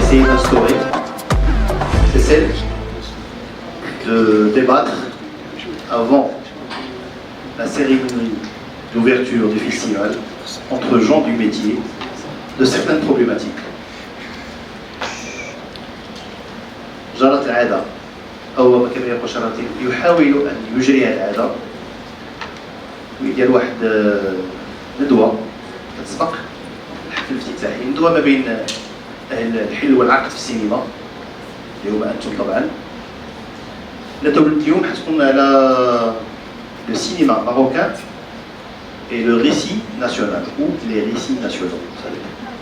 essayer d'instaurer, c'est celle de débattre avant la cérémonie d'ouverture du festival entre gens du métier de certaines problématiques. جرت العادة أو كما يقول شرطي يحاول أن يجري العادة ويدير واحد ندوة كتسبق الحفل الافتتاحي، ندوة ما بين أهل الحل والعقد في السينما اللي هما أنتم طبعا. الندوة اليوم حتكون على le cinéma marocain et le récit national ou les récits nationaux.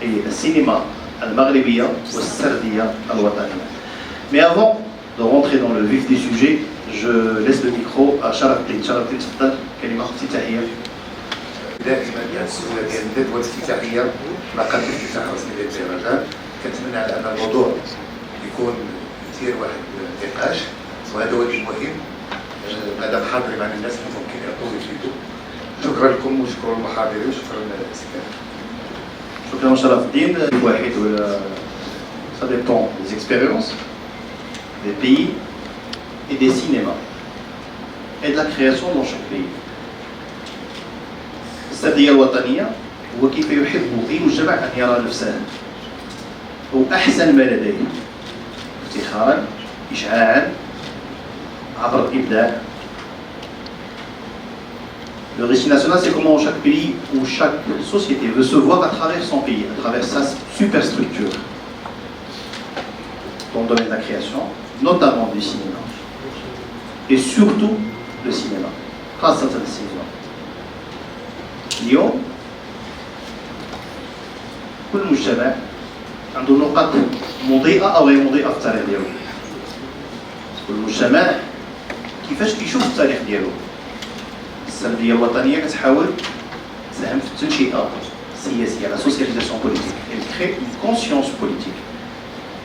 Et le cinéma al-Maghribiya ou al-Sardiya al-Wataniya. Mais avant de rentrer dans le vif du sujet, je laisse le micro à Sharafdin. Sharafdin, تفضل كلمة افتتاحية. دائما السهولة ديال الندوة الافتتاحية ما قبل الافتتاح رسمي للمهرجان كنتمنى على أن الموضوع يكون يثير واحد النقاش، وهذا هو المهم. مادام حاضرين معنا الناس اللي ممكن يعطوا ويفيدوا. شكرا لكم وشكرا للمحاضرين وشكرا للاستماع. شكرا شرف الدين. واحد ولا ça dépend des expériences, des pays et des cinémas et de la création dans chaque pays. السردية الوطنية هو كيف يحب أي مجتمع أن يرى نفسه أو أحسن ما لديه افتخارا إشعاعا عبر الإبداع. Le récit national, c'est comment chaque pays ou chaque société veut se voir à travers son pays, à travers sa superstructure dans le domaine de la création, notamment du cinéma, et surtout le cinéma, خاصة السينما. اليوم كل مجتمع عنده نقط مضيئة أو غير مضيئة في التاريخ ديالو. كل مجتمع كيفاش كيشوف التاريخ ديالو. السردية الوطنية كتحاول تساهم في التنشئة السياسية، la socialisation politique. Elle crée une conscience politique,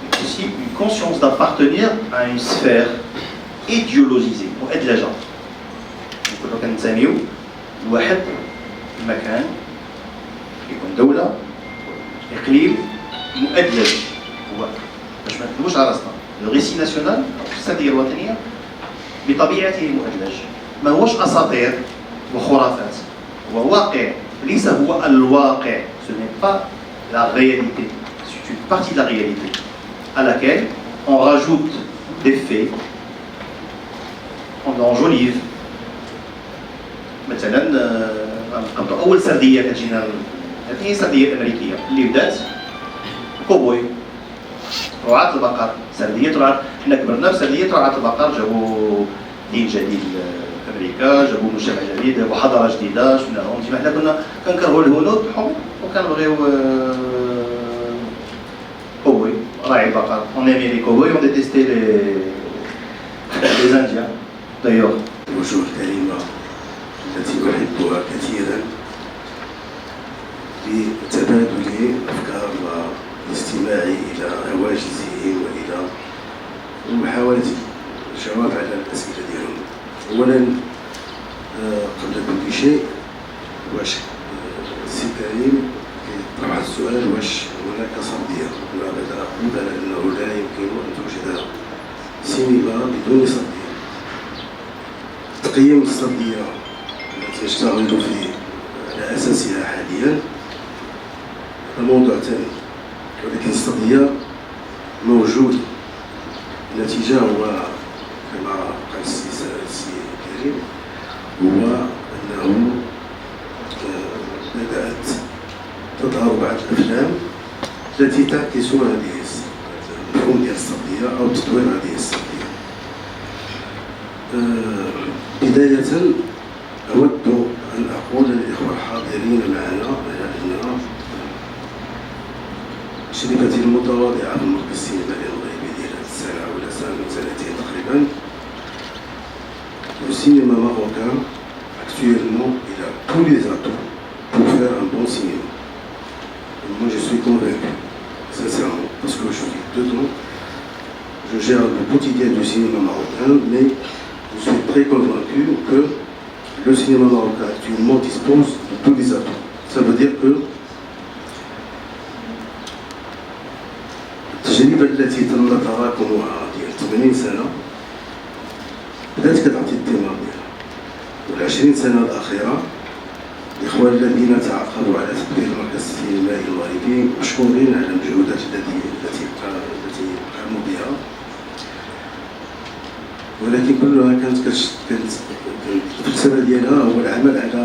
mais aussi une conscience d'appartenir à une sphère idéologisée مؤدلجة. نقولوا كنتساميو لواحد المكان كيكون دولة إقليم مؤدلج، هو باش ما نكذبوش على راسنا. لو ريسي ناسيونال السردية الوطنية بطبيعته مؤدلج، ما هوش أساطير وخرافات، هو واقع، ليس هو الواقع. Ce n'est pas la réalité, c'est une partie de la réalité à laquelle on rajoute des faits, on enjolive. مثلا غنقبلوا أول سردية كتجينا، هذه هي السردية الأمريكية اللي بدات كوبوي رعاة البقر. سردية رعاة، حنا كبرنا بسردية رعاة البقر، جابوا دين جديد لأمريكا، جابوا مجتمع جديد، جابوا حضارة جديدة، شفناهم. ديما حنا كنا كنكرهوا الهنود وكنبغيو كوبوي راعي البقر. On aimait les cowboys, on détestait les Indiens. D'ailleurs. الوجوه الكريمة التي أحبها كثيرا لتبادل الأفكار والاستماع إلى هواجسهم وإلى محاولة الجواب على الأسئلة ديالهم. أولا قبل كل شيء، واش السي كريم طرح السؤال واش هناك سردية؟ لا بد أقول أنه لا يمكن أن توجد سينما بدون سردية. تقييم السردية التي يشتغل على أساسها حاليا موضوع ثاني، ولكن السردية موجود. النتيجة هو كما قال السي كريم، هو أنه بدأت تظهر بعض الأفلام التي تعكس هذه المفهوم ديال السردية أو تطوير هذه السردية. بداية أود أن أقول للإخوة الحاضرين معنا أن شركتي المتواضعة في المركز السينمائي المغربي ديال هذه السنة ولا سنتين تقريبا، le cinéma marocain actuellement il a tous les atouts pour faire un bon cinéma. Et moi je suis convaincu, sincèrement, parce que je suis dedans, je gère le quotidien du cinéma marocain, mais je suis très convaincu que le cinéma marocain actuellement dispose de tous les atouts. Ça veut dire que التجربة التجربة التي تم تراكمها ديال 80 سنة بدات كتعطي الثمار ديالها. وال20 سنة الأخيرة الإخوان الذين تعاقبوا على تطوير المركز السينمائي المغربي مشكورين على المجهودات التي قاموا بها، ولكن كلها كانت الفلسفة ديالها هو العمل على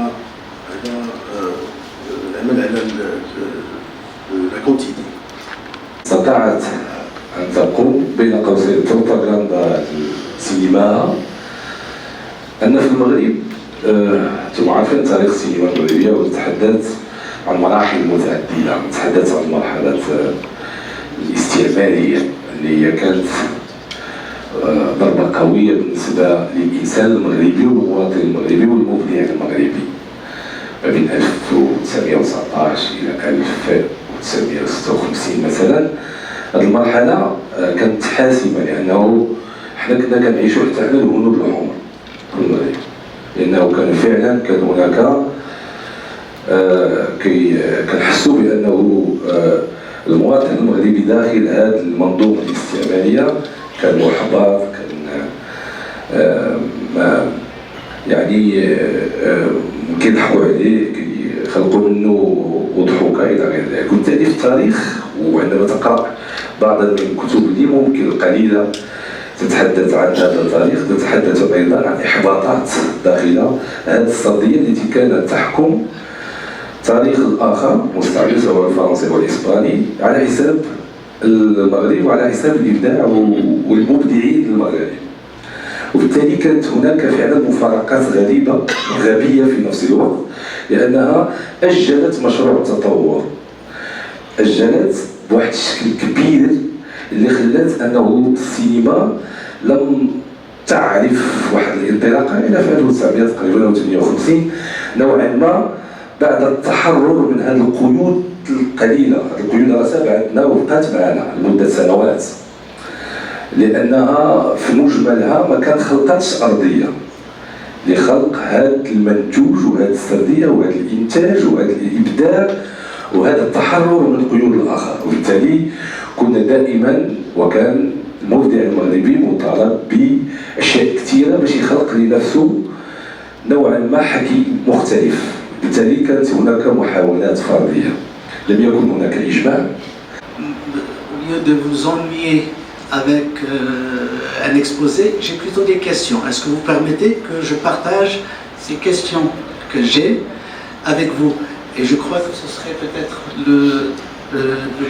لا كونتيتي. استطاعت أن تقوم بين قوسين بروباغندا السينما. أن في المغرب انتم عارفين تاريخ السينما المغربية، وتتحدث عن مراحل متعددة. نتحدث عن المرحلة الاستعمارية اللي هي كانت ضربة قوية بالنسبة للإنسان المغربي والمواطن المغربي والمبدع المغربي ما بين 1919 إلى 1956 مثلا. هذه المرحلة كانت حاسمة، لأنه حنا كنا كنعيشوا حتى على الهنود الحمر في المغرب، لأنه كان هناك كنحسوا بأنه المواطن المغربي داخل هذه المنظومة الاستعمارية كان محبط، كان يعني كيضحكوا عليه، كيخلقوا منه وضحوكة إلى غير ذلك. وبالتالي في التاريخ، وعندما تقرأ بعض من الكتب اللي ممكن القليلة تتحدث عن هذا التاريخ، تتحدث أيضا عن إحباطات داخل هذه السردية التي كانت تحكم تاريخ الآخر مستعمر سواء الفرنسي والإسباني على حساب المغرب وعلى حساب الإبداع والمبدعين المغربيين. وبالتالي كانت هناك فعلا مفارقات غبية في نفس الوقت، لأنها أجلت مشروع التطور، أجلت بواحد الشكل كبير اللي خلات أنه السينما لم تعرف واحد الانطلاقة إلى في 1958 نوعا ما، بعد التحرر من هذه القيود القليلة. هذه القيود راه سبقتنا وبقات معنا لمدة سنوات، لأنها في مجملها ما كان خلقتش أرضية لخلق هذا المنتوج وهذه السردية وهذا الإنتاج وهذا الإبداع وهذا التحرر من قيود الآخر. وبالتالي كنا دائما، وكان المبدع المغربي مطالب بأشياء كثيرة باش يخلق لنفسه نوعا ما حكي مختلف. بالتالي كانت هناك محاولات فردية، لم يكن هناك إجماع. Au lieu de vous ennuyer avec un exposé, j'ai plutôt des questions. Est-ce que vous permettez que je partage ces questions que j'ai avec vous? Et je crois que ce serait peut-être le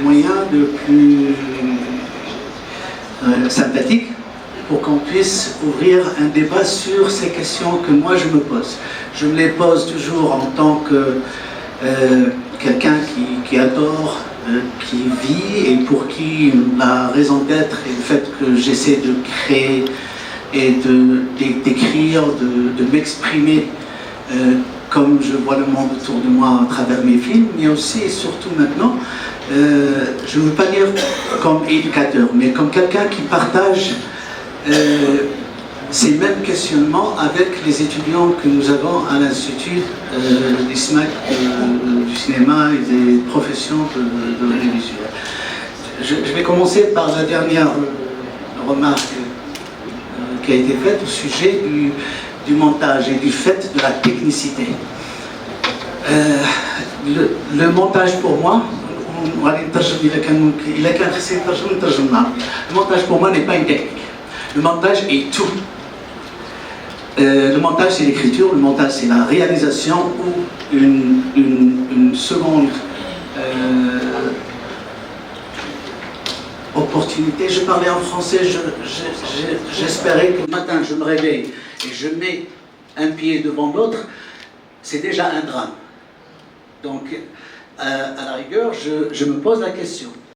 moyen le plus sympathique pour qu'on puisse ouvrir un débat sur ces questions que moi je me pose. Je me les pose toujours en tant que quelqu'un qui adore, qui vit et pour qui la raison d'être et le fait que j'essaie de créer et d'écrire, de m'exprimer comme je vois le monde autour de moi à travers mes films, mais aussi et surtout maintenant, je ne veux pas dire comme éducateur, mais comme quelqu'un qui partage ces mêmes questionnements avec les étudiants que nous avons à l'Institut d'ISMAC du cinéma et des professions de l'audiovisuel. Je vais commencer par la dernière remarque qui a été faite au sujet du montage et du fait de la technicité. Le montage pour moi, le montage pour moi n'est pas une technique. Le montage est tout. Le montage c'est l'écriture, le montage c'est la réalisation ou une seconde opportunité. Je parlais en français, j'espérais que le matin je me réveille et je mets un pied devant l'autre, c'est déjà un drame. Donc à la rigueur, je me pose la question.